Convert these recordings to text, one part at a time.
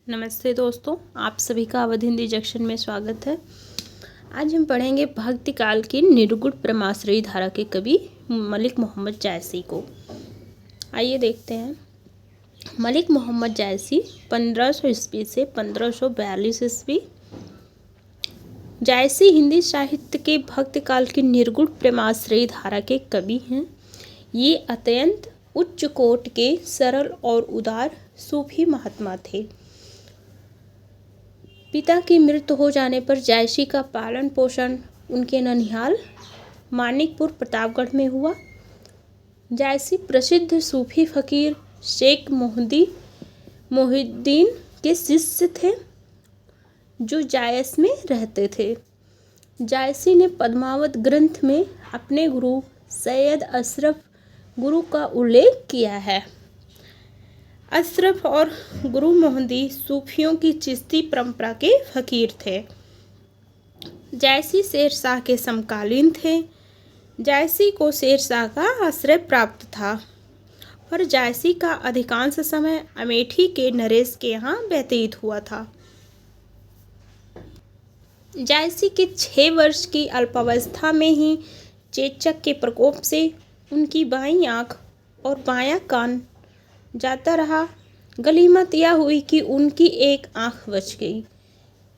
नमस्ते दोस्तों, आप सभी का अवध हिंदी जंक्शन में स्वागत है। आज हम पढ़ेंगे भक्ति काल की निर्गुण प्रेमाश्रयी धारा के कवि मलिक मोहम्मद जायसी को। आइए देखते हैं। मलिक मोहम्मद जायसी 1500 ईस्वी से 1542 ईस्वी। जायसी हिंदी साहित्य के भक्ति काल की निर्गुण प्रेमाश्रयी धारा के कवि हैं। ये अत्यंत उच्च कोटि के सरल और उदार सूफी महात्मा थे। पिता की मृत्यु हो जाने पर जायसी का पालन पोषण उनके ननिहाल मानिकपुर प्रतापगढ़ में हुआ। जायसी प्रसिद्ध सूफी फकीर शेख मोहिउद्दीन के शिष्य थे, जो जायस में रहते थे। जायसी ने पद्मावत ग्रंथ में अपने गुरु सैयद अशरफ गुरु का उल्लेख किया है। अशरफ और गुरु मोहम्मदी सूफियों की चिश्ती परंपरा के फकीर थे। जायसी शेरशाह के समकालीन थे। जायसी को शेरशाह का आश्रय प्राप्त था, पर जायसी का अधिकांश समय अमेठी के नरेश के यहाँ व्यतीत हुआ था। जायसी के 6 वर्ष की अल्पावस्था में ही चेचक के प्रकोप से उनकी बाईं आंख और बायां कान जाता रहा। गनीमत यह हुई कि उनकी एक आंख बच गई।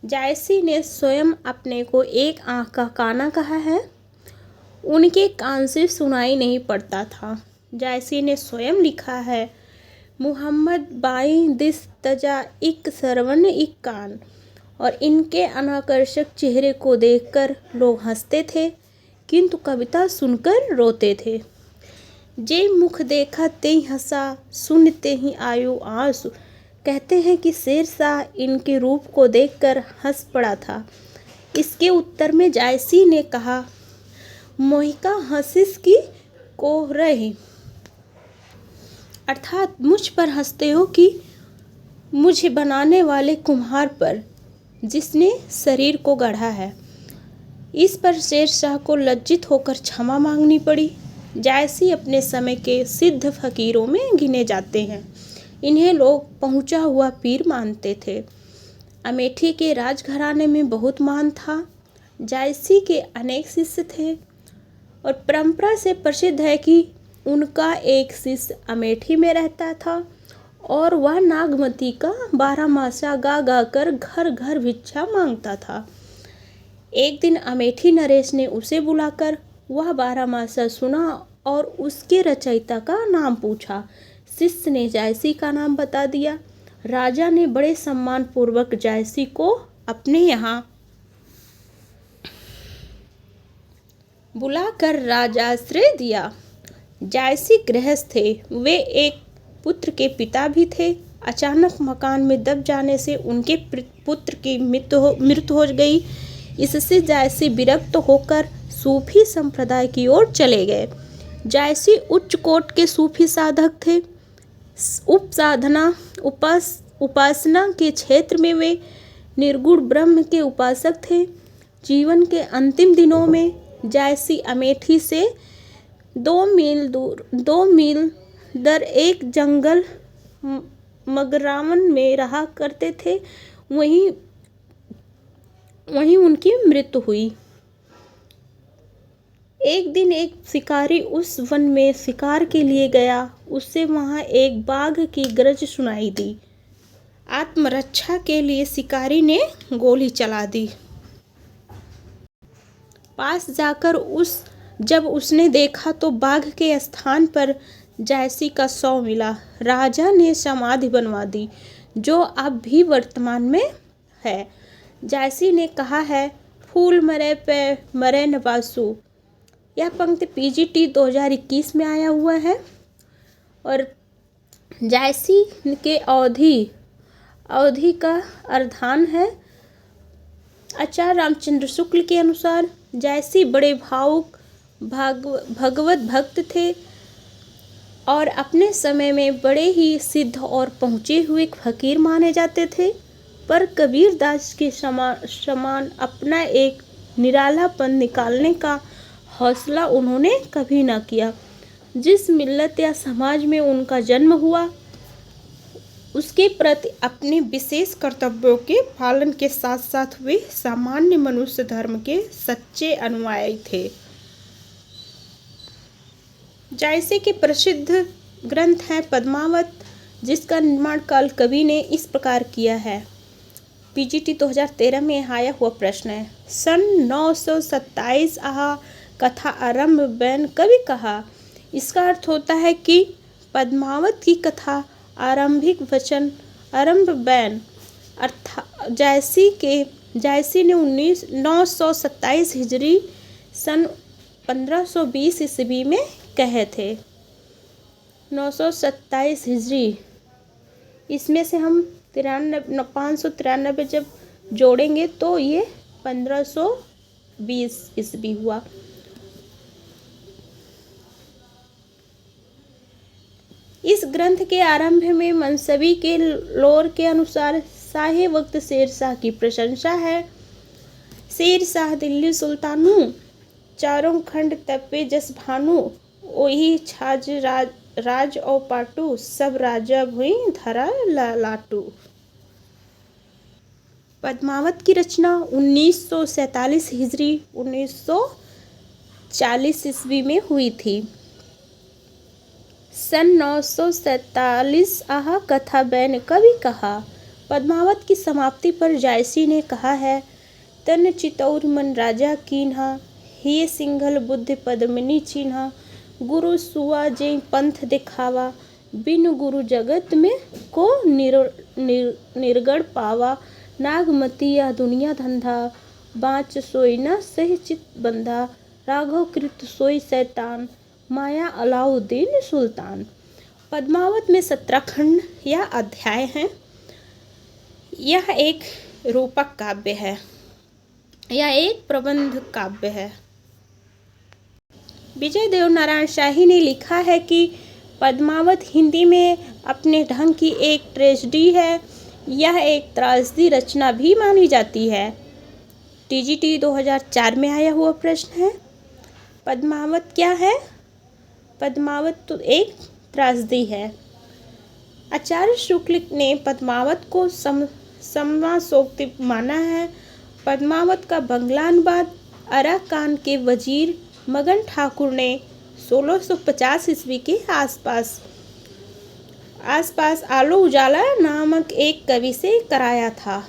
जायसी ने स्वयं अपने को एक आंख का काना कहा है। उनके कान से सुनाई नहीं पड़ता था। जायसी ने स्वयं लिखा है, मुहम्मद बाई दिस तजा इक सरवन इक कान, और इनके अनाकर्षक चेहरे को देखकर लोग हंसते थे, किंतु कविता सुनकर रोते थे। जे मुख देखा ते हंसा, सुनते ही आयु आंसू। कहते हैं कि शेरशाह इनके रूप को देखकर हंस पड़ा था। इसके उत्तर में जायसी ने कहा, मोहिका हंसिस की को रही, अर्थात मुझ पर हंसते हो कि मुझे बनाने वाले कुम्हार पर, जिसने शरीर को गढ़ा है। इस पर शेरशाह को लज्जित होकर क्षमा मांगनी पड़ी। जायसी अपने समय के सिद्ध फकीरों में गिने जाते हैं। इन्हें लोग पहुंचा हुआ पीर मानते थे। अमेठी के राजघराने में बहुत मान था। जायसी के अनेक शिष्य थे और परंपरा से प्रसिद्ध है कि उनका एक शिष्य अमेठी में रहता था और वह नागमती का 12 मासा गा गा कर घर घर भिक्षा मांगता था। एक दिन अमेठी नरेश ने उसे बुलाकर वह 12 मासा सुना और उसके रचयिता का नाम पूछा। शिष्य ने जायसी का नाम बता दिया। राजा ने बड़े सम्मान पूर्वक जायसी को अपने यहाँ बुलाकर राजाश्रय दिया। जायसी गृहस्थ थे। वे एक पुत्र के पिता भी थे। अचानक मकान में दब जाने से उनके पुत्र की मृत्यु हो गई। इससे जायसी विरक्त होकर सूफी संप्रदाय की ओर चले गए। जायसी उच्च कोट के सूफी साधक थे। उपासना के क्षेत्र में वे निर्गुण ब्रह्म के उपासक थे। जीवन के अंतिम दिनों में जायसी अमेठी से 2 मील दर एक जंगल मगरावन में रहा करते थे। वहीं उनकी मृत्यु हुई। एक दिन एक शिकारी उस वन में शिकार के लिए गया। उसे वहां एक बाघ की गरज सुनाई दी। आत्मरक्षा के लिए शिकारी ने गोली चला दी। पास जाकर जब उसने देखा तो बाघ के स्थान पर जायसी का शव मिला। राजा ने समाधि बनवा दी, जो अब भी वर्तमान में है। जायसी ने कहा है, फूल मरे पे मरे न बासु। यह पंक्ति पीजीटी 2021 में आया हुआ है। और जायसी के अवधि का अर्धान है। आचार्य रामचंद्र शुक्ल के अनुसार जायसी बड़े भावुक भगवत भक्त थे और अपने समय में बड़े ही सिद्ध और पहुँचे हुए फकीर माने जाते थे, पर कबीर दास के समान अपना एक निरालापन निकालने का हौसला उन्होंने कभी न किया। जिस मिल्लत या समाज में उनका जन्म हुआ उसके प्रति अपने विशेष कर्तव्यों के पालन के साथ साथ वे सामान्य मनुष्य धर्म के सच्चे अनुयायी थे। जैसे कि प्रसिद्ध ग्रंथ है पद्मावत, जिसका निर्माण काल कवि ने इस प्रकार किया है। पीजीटी 2013 में आया हुआ प्रश्न है। सन 927 कथा आरंभ बैन कवि कहा। इसका अर्थ होता है कि पद्मावत की कथा आरंभिक वचन आरंभ बैन अर्थात जायसी ने 927 हिजरी सन 1520 ईस्वी में कहे थे। 927 हिजरी, इसमें से हम 593 जब जोड़ेंगे तो ये 1520 ईस्वी हुआ। इस ग्रंथ के आरंभ में मनसबी के लोर के अनुसार शाही वक्त शेरशाह की प्रशंसा है। शेरशाह दिल्ली सुल्तानू, चारों खंड तपे जस भानु, ओही छाज राज और पाटू, सब राजा भुई धरा लाटू। पद्मावत की रचना 1947 हिजरी 1940 ईस्वी में हुई थी। सन 947 कथा बैन कवि कहा। पद्मावत की समाप्ति पर जायसी ने कहा है, तन चितौर मन राजा कीन्हा, हे सिंघल बुद्ध पद्मिनी चिन्हा, गुरु सुआ जे पंथ दिखावा, बिन गुरु जगत में को निर्गण पावा, नागमती या दुनिया धंधा, बाँच सोई न सह चित बंधा, राघव कृत सोई शैतान, माया अलाउद्दीन सुल्तान। पद्मावत में 17 खंड या अध्याय हैं। यह एक रूपक काव्य है, यह एक प्रबंध काव्य है। विजय देव नारायण शाही ने लिखा है कि पद्मावत हिंदी में अपने ढंग की एक ट्रेजेडी है। यह एक त्रासदी रचना भी मानी जाती है। टीजीटी 2004 में आया हुआ प्रश्न है, पद्मावत क्या है? पद्मावत तो एक त्रासदी है। आचार्य शुक्ल ने पद्मावत को समासोक्ति माना है। पद्मावत का बंगला अनुवाद अराकान के वजीर मगन ठाकुर ने 1650 ईस्वी के आसपास आलो उजाला नामक एक कवि से कराया था।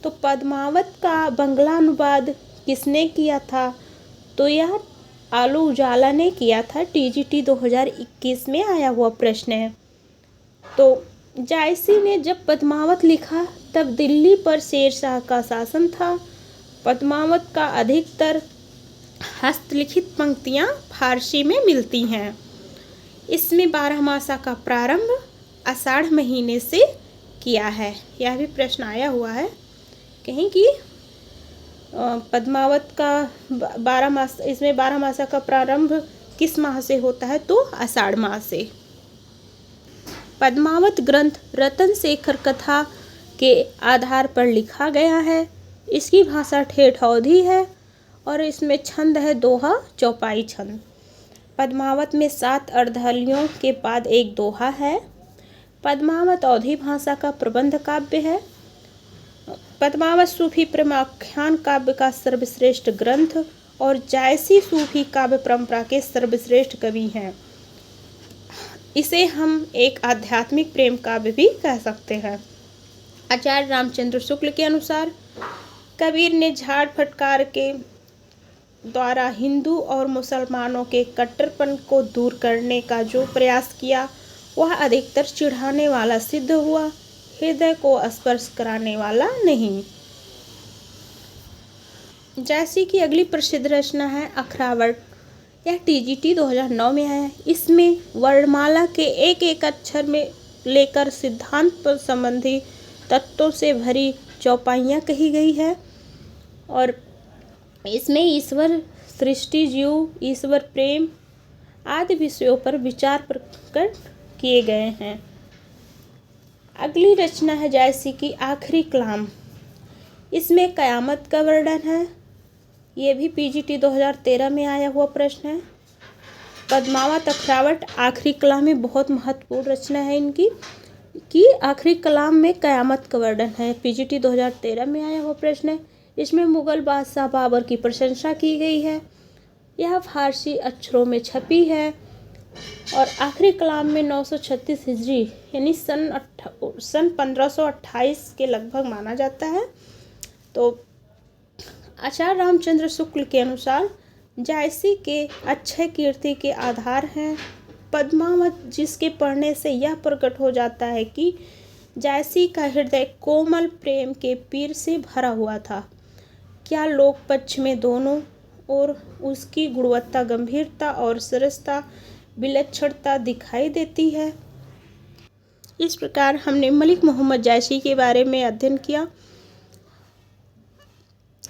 तो पद्मावत का बंगला अनुवाद किसने किया था? तो यह आलो उजाला ने किया था। टीजीटी 2021 में आया हुआ प्रश्न है। तो जायसी ने जब पद्मावत लिखा तब दिल्ली पर शेरशाह का शासन था। पद्मावत का अधिकतर हस्तलिखित पंक्तियाँ फारसी में मिलती हैं। इसमें 12 मासा का प्रारंभ आषाढ़ महीने से किया है। यह भी प्रश्न आया हुआ है कहीं कि पद्मावत का 12 मास, इसमें 12 मासा का प्रारंभ किस माह से होता है? तो आषाढ़ माह से। पद्मावत ग्रंथ रतन शेखर कथा के आधार पर लिखा गया है। इसकी भाषा ठेठ अवधी है और इसमें छंद है दोहा चौपाई छंद। पद्मावत में 7 अर्धहल्लियों के बाद एक दोहा है। पद्मावत अवधी भाषा का प्रबंध काव्य है। पद्मावत सूफी प्रेमाख्यान काव्य का सर्वश्रेष्ठ ग्रंथ और जायसी सूफी काव्य परंपरा के सर्वश्रेष्ठ कवि हैं। इसे हम एक आध्यात्मिक प्रेम काव्य भी कह सकते हैं। आचार्य रामचंद्र शुक्ल के अनुसार कबीर ने झाड़ फटकार के द्वारा हिंदू और मुसलमानों के कट्टरपन को दूर करने का जो प्रयास किया वह अधिकतर चिढ़ाने वाला सिद्ध हुआ, हृदय को स्पर्श कराने वाला नहीं। जैसी कि अगली प्रसिद्ध रचना है अखरावट। यह टीजीटी 2009 में आया है। इसमें वर्णमाला के एक एक अक्षर में लेकर सिद्धांत पर संबंधी तत्वों से भरी चौपाइयाँ कही गई है और इसमें ईश्वर, सृष्टि, जीव, ईश्वर प्रेम आदि विषयों पर विचार प्रकट किए गए हैं। अगली रचना है जैसी कि आखिरी कलाम। इसमें कयामत का वर्णन है। ये भी पीजीटी 2013 में आया हुआ प्रश्न है। पद्मावत अखरावट आखिरी कलाम में बहुत महत्वपूर्ण रचना है इनकी। कि आखिरी कलाम में क़यामत का वर्णन है। पीजीटी 2013 में आया हुआ प्रश्न है। इसमें मुग़ल बादशाह बाबर की प्रशंसा की गई है। यह फारसी अक्षरों में छपी है और आखिरी कलाम में 936 हिजरी यानी सन 1528 के लगभग माना जाता है। तो आचार्य रामचंद्र शुक्ल के अनुसार जायसी के अक्षय कीर्ति के आधार हैं। पद्मावत, जिसके पढ़ने से यह प्रकट हो जाता है कि जायसी का हृदय कोमल प्रेम के पीर से भरा हुआ था। क्या लोक पक्ष में दोनों और उसकी गुणवत्ता, गंभीरता और सरसता, विलक्षणता दिखाई देती है। इस प्रकार हमने मलिक मोहम्मद जायसी के बारे में अध्ययन किया।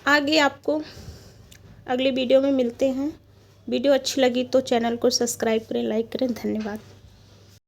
आगे आपको अगले वीडियो में मिलते हैं। वीडियो अच्छी लगी तो चैनल को सब्सक्राइब करें, लाइक करें। धन्यवाद।